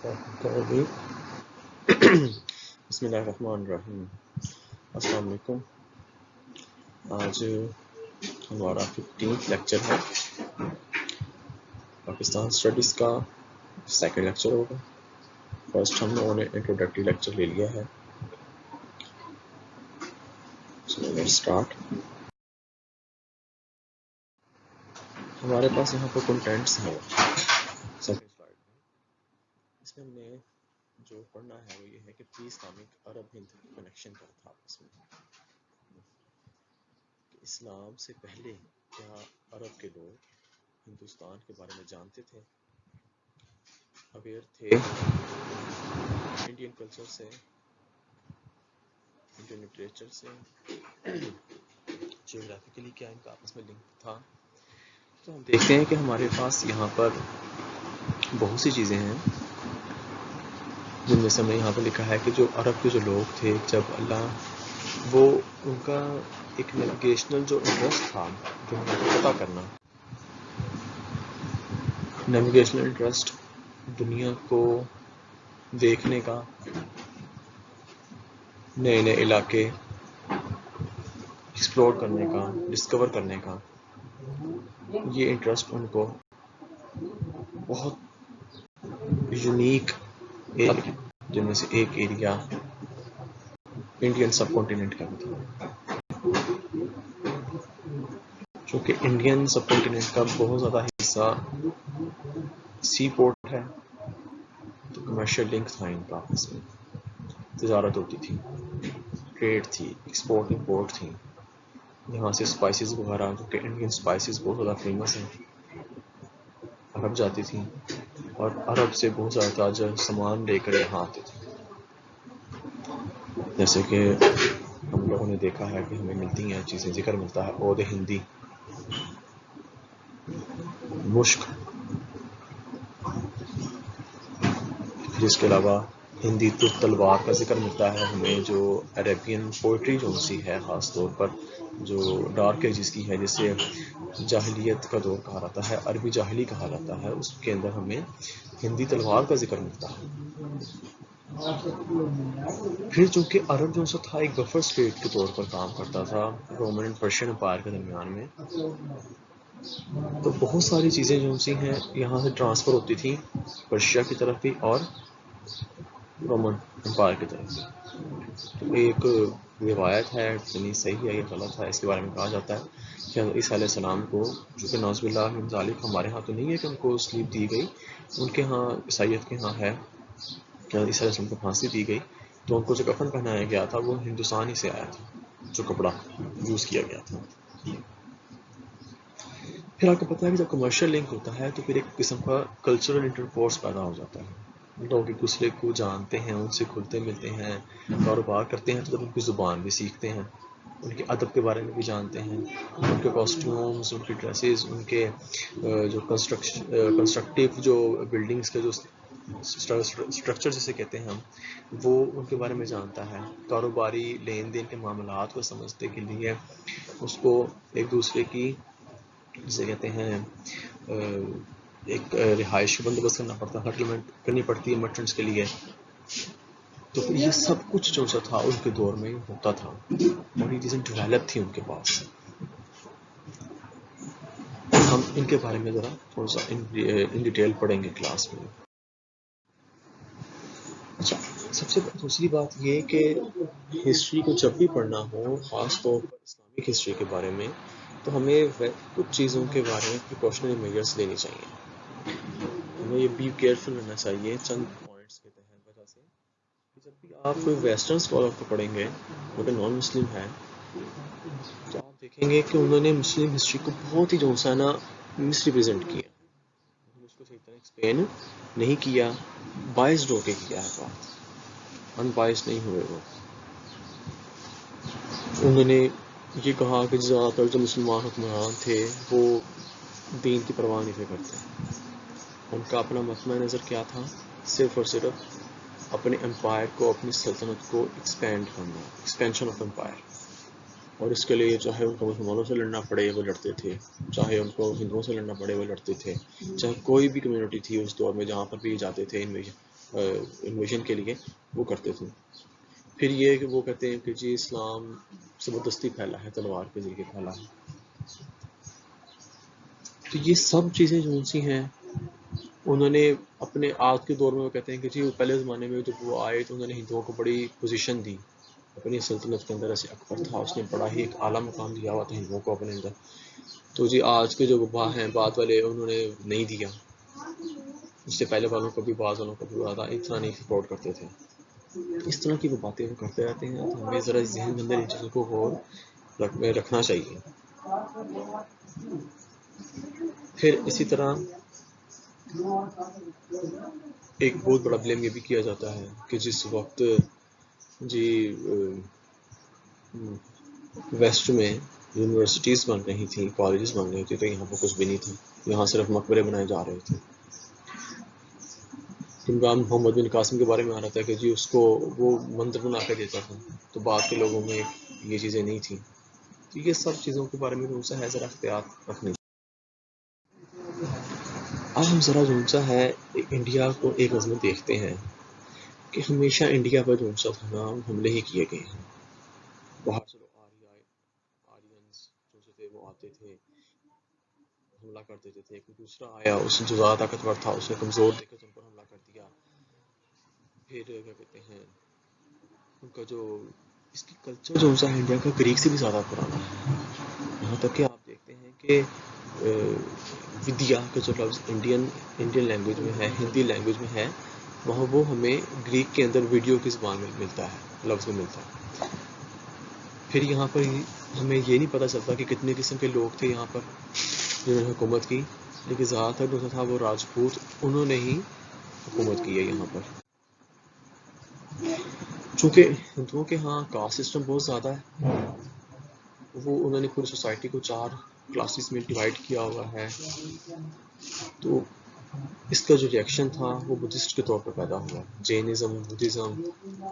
بسم اللہ الرحمن الرحیم. السلام علیکم. آج ہمارا 15th لیکچر ہے. پاکستان اسٹڈیز کا سیکنڈ لیکچر ہوگا. فرسٹ ہم لوگوں نے انٹروڈکٹری لیکچر لے لیا ہے. اسٹارٹ. ہمارے پاس یہاں پر کنٹینٹس ہیں. سیکنڈ سلائڈ میں اس میں ہم نے جو پڑھنا ہے وہ یہ ہے کہ پری اسلامک عرب ہند کنیکشن کا تھا آپس میں. اسلام سے پہلے کیا عرب کے لوگ ہندوستان کے بارے میں جانتے تھے، اویئر تھے انڈین کلچر سے، انڈین لٹریچر سے، جیوگرافیکلی کیا ان کا آپس میں لنک تھا. تو ہم دیکھتے ہیں کہ ہمارے پاس یہاں پر بہت سی چیزیں ہیں جن میں سے ہمیں یہاں پر لکھا ہے کہ جو عرب کے جو لوگ تھے، جب اللہ وہ ان کا ایک نیویگیشنل جو انٹرسٹ تھا جو ہمیں پتہ کرنا، نیویگیشنل انٹرسٹ دنیا کو دیکھنے کا، نئے نئے علاقے ایکسپلور کرنے کا، ڈسکور کرنے کا، یہ انٹرسٹ ان کو بہت یونیک ایریا، جن میں سے ایک ایریا انڈین سب کانٹیننٹ کا بھی تھا. چونکہ انڈین سب کانٹیننٹ کا بہت زیادہ حصہ سی پورٹ ہے، تو کمرشل لنک تھا ان کا، آپس میں تجارت ہوتی تھی، ٹریڈ تھی، ایکسپورٹ امپورٹ تھی. یہاں سے اسپائسیز وغیرہ، جو کہ انڈین اسپائسیز بہت زیادہ فیمس ہیں، عرب جاتی تھیں اور عرب سے بہت زیادہ تاجر سامان لے کر یہاں آتے تھے. جیسے کہ ہم لوگوں نے دیکھا ہے کہ ہمیں ملتی ہیں چیزیں، ذکر ملتا ہے عود ہندی، مشک، پھر اس کے علاوہ ہندی تر تلوار کا ذکر ملتا ہے ہمیں، جو عربین پوئٹری جو سی ہے، خاص طور پر جو ڈارک ایجز کی ہے، جسے جاہلیت کا دور کہا جاتا ہے، عربی جاہلی کہا جاتا ہے، اس کے اندر ہمیں ہندی تلوار کا ذکر ملتا ہے. پھر چونکہ عرب جو سا تھا ایک بفر اسٹیٹ کے طور پر کام کرتا تھا رومن اینڈ پرشین امپائر کے درمیان میں، تو بہت ساری چیزیں جو سی ہیں یہاں سے ٹرانسفر ہوتی تھیں پرشیا کی طرف بھی اور رومن امپائر کی طرف بھی. تو ایک روایت ہے، یعنی صحیح ہے یا غلط ہے، اس کے بارے میں کہا جاتا ہے کہ حضرت عیسیٰ علیہ السلام کو، جو کہ نعوذ باللہ من ذالک ہمارے ہاں تو نہیں ہے کہ ان کو سلیپ دی گئی، ان کے ہاں عیسائیت کے ہاں ہے کہ حضرت عیسیٰ علیہ السلام کو پھانسی دی گئی، تو ان کو جو کفن پہنایا گیا تھا وہ ہندوستان ہی سے آیا تھا، جو کپڑا یوز کیا گیا تھا. پھر آپ کو پتہ ہے کہ جب کمرشل لنک ہوتا ہے تو پھر ایک قسم کا کلچرل انٹرکورس پیدا ہو جاتا ہے. لوگ ایک دوسرے کو جانتے ہیں، ان سے کھلتے ملتے ہیں، کاروبار کرتے ہیں، تو جب ان کی زبان بھی سیکھتے ہیں، ان کے ادب کے بارے میں بھی جانتے ہیں، ان کے کاسٹیومز، ان کی ڈریسز، ان کے جو کنسٹرکٹیو جو بلڈنگز کے جو اسٹرکچر جسے کہتے ہیں ہم، وہ ان کے بارے میں جانتا ہے. کاروباری لین دین کے معاملات کو سمجھنے کے لیے اس کو ایک دوسرے کی جسے کہتے ہیں ایک رہائش کا بندوبست کرنا پڑتا ہے، سیٹلمنٹ کرنی پڑتی ہے مرچنٹس کے لیے. تو یہ سب کچھ جو سا تھا ان کے دور میں ہوتا تھا اور یہ چیزیں ڈیولپ تھی ان کے پاس. ہم ان کے بارے میں ذرا تھوڑا سا ان ڈیٹیل پڑھیں گے کلاس میں. اچھا، سب سے دوسری بات یہ کہ ہسٹری کو جب بھی پڑھنا ہو، خاص طور پر اسلامک ہسٹری کے بارے میں، تو ہمیں کچھ چیزوں کے بارے میں پریکاشنری میجرز لینی چاہیے. ہمیں یہ بی کیئرفل رہنا چاہیے چند پوائنٹس کے تحت وجہ سے کہ جب بھی آپ کوئی ویسٹرن اسکالر کو پڑھیں گے جو کہ نان مسلم ہے، تو آپ دیکھیں گے کہ انہوں نے مسلم ہسٹری کو بہت ہی جو ہے نا مس ریپرزینٹ کیا، اس کو صحیح طرح ایکسپلین نہیں کیا، بائسڈ ہو کے کیا ہے بات، ان بائسڈ نہیں ہوئے. انہوں نے یہ کہا کہ زیادہ تر جو مسلمان حکمران تھے وہ دین کی پرواہ نہیں تھے کرتے. ان کا اپنا مطمع نظر کیا تھا؟ صرف اور صرف اپنے امپائر کو، اپنی سلطنت کو ایکسپینڈ کرنا، ایکسپینشن آف امپائر. اور اس کے لیے چاہے ان کو مسلمانوں سے لڑنا پڑے وہ لڑتے تھے، چاہے ان کو ہندوؤں سے لڑنا پڑے وہ لڑتے تھے، چاہے کوئی بھی کمیونٹی تھی اس دور میں جہاں پر بھی جاتے تھے انویژن انویژن کے لیے وہ کرتے تھے. پھر یہ کہ وہ کہتے ہیں کہ جی اسلام زبردستی پھیلا ہے، تلوار کے ذریعے پھیلا ہے. تو یہ سب چیزیں جو سی ہیں انہوں نے اپنے آج کے دور میں وہ کہتے ہیں کہ جی پہلے زمانے میں جب وہ آئے تو انہوں نے ہندوؤں کو بڑی پوزیشن دی اپنی سلطنت کے اندر. ایسے اکبر تھا، اس نے بڑا ہی ایک اعلیٰ مقام دیا ہوا تھا ہندوؤں کو اپنے اندر. تو جی آج کے جو وبا ہیں بعد والے انہوں نے نہیں دیا، اس سے پہلے والوں کو بھی بعض والوں کو بھی زیادہ اتنا نہیں سپورٹ کرتے تھے. اس طرح کی وہ باتیں وہ کرتے رہتے ہیں. تو ہمیں ذرا ذہن کے اندر ان چیزوں کو غور رکھنا چاہیے. پھر اسی طرح ایک بہت بڑا بلیم یہ بھی کیا جاتا ہے کہ جس وقت جی ویسٹ میں یونیورسٹیز بن رہی تھیں، کالجز بن رہی تھی، تو یہاں پر کچھ بھی نہیں تھا. یہاں صرف مقبرے بنائے جا رہے تھے. امام محمد بن قاسم کے بارے میں آ رہا تھا کہ جی اس کو وہ منتر بنا کے دیتا تھا، تو بعد کے لوگوں میں یہ چیزیں نہیں تھیں. تو یہ سب چیزوں کے بارے میں جو سا ہے ذرا احتیاط رکھنی. اب ہم ذرا جو سا ہے انڈیا کو ایک نظر دیکھتے ہیں کہ ہمیشہ انڈیا پر جو سا حملے ہی کیے گئے ہیں. باہر سے لوگ آرینس جو تھے وہ آتے تھے، حملہ کر دیتے تھے. کوئی دوسرا آیا، اس جو زیادہ طاقتور تھا اس نے کمزور دیکھ کر ان پر حملہ کر دیا. پھر کیا کہتے ہیں ان کا جو اس کی کلچر جو سا انڈیا کا گریک سے بھی زیادہ پرانا ہے. یہاں تک کہ آپ دیکھتے ہیں کہ ودیا کا جو لفظ انڈین لینگویج میں ہے، ہندی لینگویج میں ہے، وہاں وہ ہمیں گریک کے اندر ویڈیو کی زبان میں ملتا ہے، لفظ میں ملتا ہے. پھر یہاں پر ہمیں یہ نہیں پتہ چلتا کہ کتنے قسم کے لوگ تھے یہاں پر جنہوں نے حکومت کی، لیکن زیادہ تر جو تھا وہ راجپوت انہوں نے ہی حکومت کی ہے یہاں پر. چونکہ ہندوؤں کے ہاں کاسٹ سسٹم بہت زیادہ ہے، وہ انہوں نے پوری سوسائٹی کو 4 کلاسز میں ڈیوائڈ کیا ہوا ہے. تو اس کا جو ریئیکشن تھا وہ بدھسٹ کے طور پر پیدا ہوا، جینزم بدھزم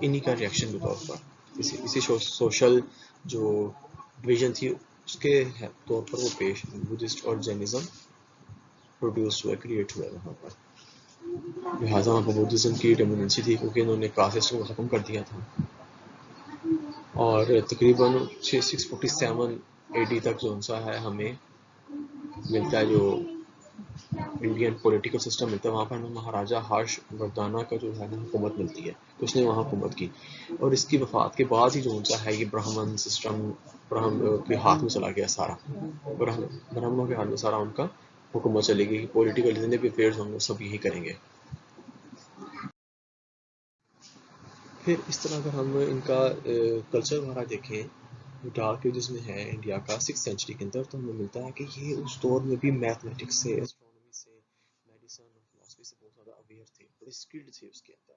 انہی کا ریئیکشن کے طور پر. اسی سوشل جو ڈویژن تھی اس کے طور پر وہ پیش بدھسٹ اور جینزم پروڈیوس ہوا، کریٹ ہوا وہاں پر. لہٰذا وہاں پر بدھزم کی ڈومیننسی تھی کیونکہ انہوں نے کاسٹ سسٹم کو ختم کر دیا تھا. اور تقریباً 647 AD تک جو سا ہے ہمیں ملتا ہے جو انڈین پولیٹیکل سسٹم ملتا ہے. وہاں پر ہمیں مہاراجہ ہرش وردھانا کا جو ہے نا حکومت ملتی ہے، تو اس نے وہاں حکومت کی. اور اس کی وفات کے بعد ہی جو سا ہے یہ برہمن سسٹم کے ہاتھ میں چلا گیا سارا. برہمنوں کے ہاتھ میں سارا ان کا حکومت چلے گی. پولیٹیکل جتنے بھی افیئرز ہوں گے سب یہی کریں گے. پھر اس طرح اگر ہم ان کا کلچر وغیرہ دیکھیں ڈارک ایجز میں ہے انڈیا کا 6th سینچری کے اندر، تو ہمیں ملتا ہے کہ یہ اس دور میں بھی میتھمیٹکس سے، ایسٹرونومی سے، میڈیسن اور فلاسفی سے بہت زیادہ اویئر تھے، بڑے اسکلڈ تھے اس کے اندر.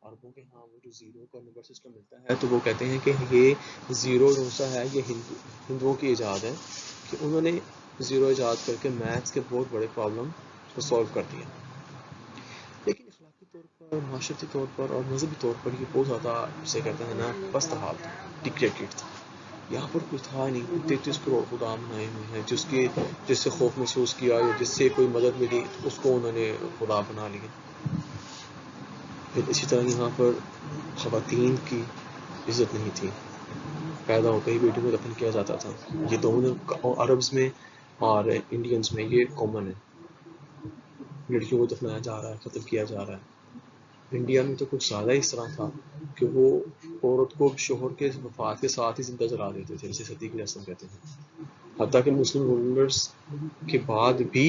عربوں کے ہاں وہ جو زیرو کا نمبر سسٹم ملتا ہے تو وہ کہتے ہیں کہ یہ زیرو جو سا ہے یہ ہندوؤں کی ایجاد ہے، کہ انہوں نے زیرو ایجاد کر کے میتھس کے بہت بڑے پرابلم کو سالو کر دیا. لیکن اخلاقی طور پر، معاشرتی طور پر اور مذہبی طور پر یہ بہت زیادہ اسے کہتے ہیں نا پست حال تھا، ڈکٹیٹریٹ تھا. یہاں پر کوئی تھا نہیں. 33 کروڑ خدا بنائے ہوئے ہیں جس سے خوف محسوس کیا یا جس سے کوئی مدد ملی اس کو انہوں نے خدا بنا لیا. پھر اسی طرح یہاں پر خواتین کی عزت نہیں تھی، پیدا ہوتے ہی بیٹی کو دفن کیا جاتا تھا. یہ دونوں عربز میں اور انڈینز میں یہ کامن ہے، لڑکیوں کو دفنایا جا رہا ہے، قتل کیا جا رہا ہے. انڈیا میں تو کچھ زیادہ اس طرح تھا کہ وہ عورت کو شوہر کے وفات کے ساتھ ہی زندہ جلا دیتے تھے، جسے ستی کی رسم کہتے ہیں. حتیٰ کہ مسلم رولرز کے بعد بھی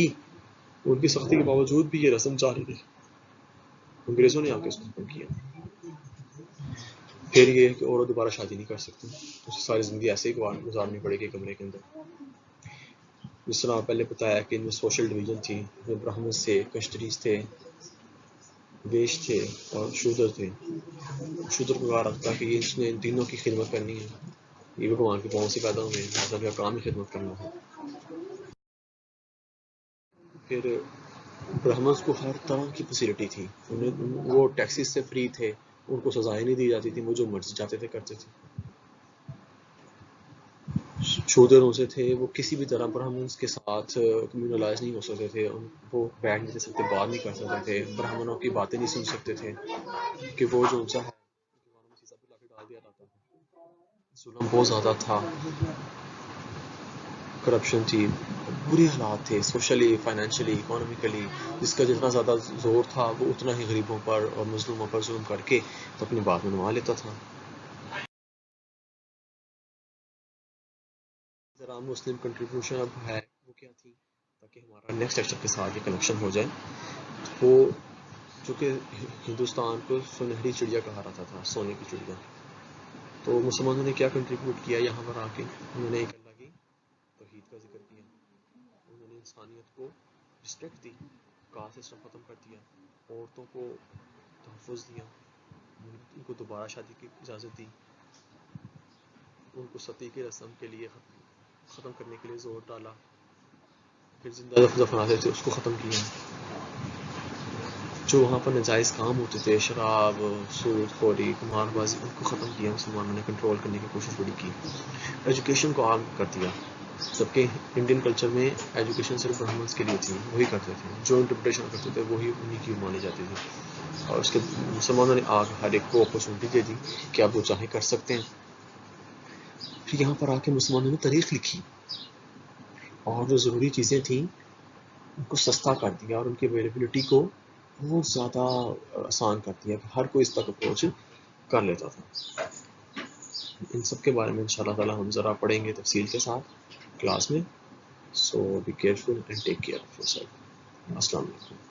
ان کی سختی کے باوجود بھی یہ رسم جاری رہی، انگریزوں نے آ کے اس کو ختم کیا. پھر یہ ہے کہ عورت دوبارہ شادی نہیں کر سکتی، اسے ساری زندگی ایسے ہی گزارنی پڑے گی کمرے کے اندر. جس طرح پہلے بتایا کہ ان میں سوشل ڈویژن تھی، برہمن سے کشتریز تھے، ویش تھے اور شودر تھے. شودر کو کہا رکھتا کہ اس نے تینوں کی خدمت کرنی ہے، یہ بھگوان کے پاؤں سے پیدا ہوئے ہیں، مطلب کا کام ہی خدمت کرنا ہے. پھر برہمنس کو ہر طرح کی فیسلٹی تھی، وہ ٹیکسز سے فری تھے، ان کو سزائیں نہیں دی جاتی تھی، وہ جو مرضی چاہتے تھے کرتے تھے. چھوتے روزے تھے وہ کسی بھی طرح پر ہم اس کے ساتھ کمیونلائز نہیں ہو سکتے تھے، وہ بیٹھ نہیں سکتے، بات نہیں کر سکتے تھے، برہمنوں کی باتیں نہیں سن سکتے تھے کہ وہ جو اونچا ہے ڈال دیا جاتا ہے، ظلم بہت زیادہ تھا، کرپشن تھی، برے حالات تھے سوشلی، فائنینشلی، اکانومیکلی، جس کا جتنا زیادہ زور تھا وہ اتنا ہی غریبوں پر اور مظلوموں پر ظلم کر کے تو اپنی بات منوا لیتا تھا. ذرا مسلم کنٹریبیوشن اب ہے وہ کیا تھی تاکہ ہمارا نیکسٹ لیکچر کے ساتھ یہ کنیکشن ہو جائے. وہ چونکہ ہندوستان کو سنہری چڑیا کہا جاتا تھا، سونے کی چڑیا، تو مسلمانوں نے کیا کنٹریبیوٹ کیا یہاں پر آ کے؟ انہوں نے ایک اللہ کی توحید کا ذکر کیا، انہوں نے انسانیت کو رسپیکٹ دی، کاسٹ سسٹم ختم کر دیا، عورتوں کو تحفظ دیا، ان کو دوبارہ شادی کی اجازت دی، ان کو ستی کی رسم کے لیے ختم کرنے کے لیے زور ڈالا، پھر زندہ دفناتے تھے اس کو ختم کیا، جو وہاں پر ناجائز کام ہوتے تھے، شراب، سود خوری، قمار بازی، ان کو ختم کیا مسلمانوں نے، کنٹرول کرنے کی کوشش بڑی کی، ایجوکیشن کو عام کر دیا. سب کے انڈین کلچر میں ایجوکیشن صرف برہمنس کے لیے تھی، وہی کرتے تھے، جو انٹرپریٹیشن کرتے تھے وہی انہی کی مانی جاتی تھی، اور اس کے مسلمانوں نے ہر ایک کو اپرچونٹی دے دی کہ آپ وہ چاہیں کر سکتے ہیں. پھر یہاں پر آ کے مسلمانوں نے تاریخ لکھی اور جو ضروری چیزیں تھیں ان کو سستا کر دیا اور ان کی اویلیبلٹی کو بہت زیادہ آسان کر دیا کہ ہر کوئی اس تک اپروچ کر لیتا تھا. ان سب کے بارے میں انشاءاللہ تعالی ہم ذرا پڑھیں گے تفصیل کے ساتھ کلاس میں. So be careful and take care of your self. السلام علیکم.